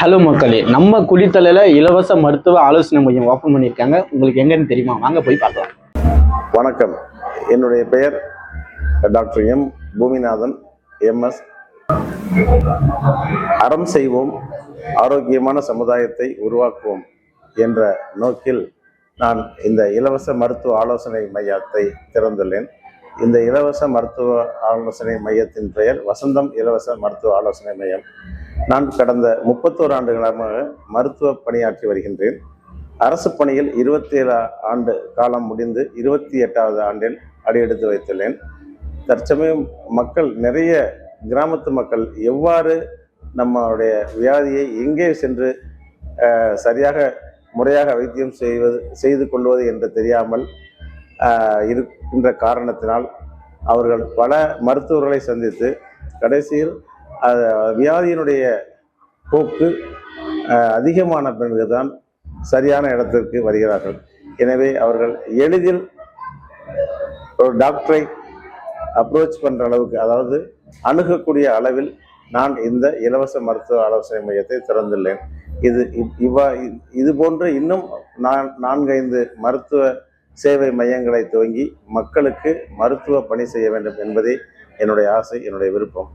Hello மக்களே, நம்ம குளித்தலையில் இலவச மருத்துவ ஆலோசனை மையம் ஓப்பன் பண்ணியிருக்காங்க. உங்களுக்கு எங்கன்னு தெரியுமா? வாங்க போய் பார்க்கலாம். வணக்கம், என்னுடைய பெயர் டாக்டர் எம் பூமிநாதன், எம்எஸ். அறம் செய்வோம், ஆரோக்கியமான சமுதாயத்தை உருவாக்குவோம் என்ற நோக்கில் நான் இந்த இலவச மருத்துவ ஆலோசனை மையத்தை திறந்துள்ளேன். இந்த இலவச மருத்துவ ஆலோசனை மையத்தின் பெயர் வசந்தம் இலவச மருத்துவ ஆலோசனை மையம். நான் கடந்த 31 ஆண்டுகளாக மருத்துவ பணியாற்றி வருகின்றேன். அரசு பணியில் 27 ஆண்டு காலம் முடிந்து 28வது ஆண்டில் அடியெடுத்து வைத்துள்ளேன். தற்சமயம் மக்கள், நிறைய கிராமத்து மக்கள் எவ்வாறு நம்மளுடைய வியாதியை எங்கே சென்று சரியாக முறையாக வைத்தியம் செய்து கொள்வது என்று தெரியாமல் இருக்கின்ற காரணத்தினால் அவர்கள் பல மருத்துவர்களை சந்தித்து கடைசியில் வியாதியினுடைய போக்கு அதிகமான பெண்கள் தான் சரியான இடத்திற்கு வருகிறார்கள். எனவே அவர்கள் எளிதில் ஒரு டாக்டரை அப்ரோச் பண்ணுற அளவுக்கு, அதாவது அணுகக்கூடிய அளவில் நான் இந்த இலவச மருத்துவ ஆலோசனை மையத்தை திறந்துள்ளேன். இது போன்று இன்னும் 4-5 மருத்துவ சேவை மையங்களை துவங்கி மக்களுக்கு மருத்துவ பணி செய்ய வேண்டும் என்பதே என்னுடைய ஆசை, என்னுடைய விருப்பம்.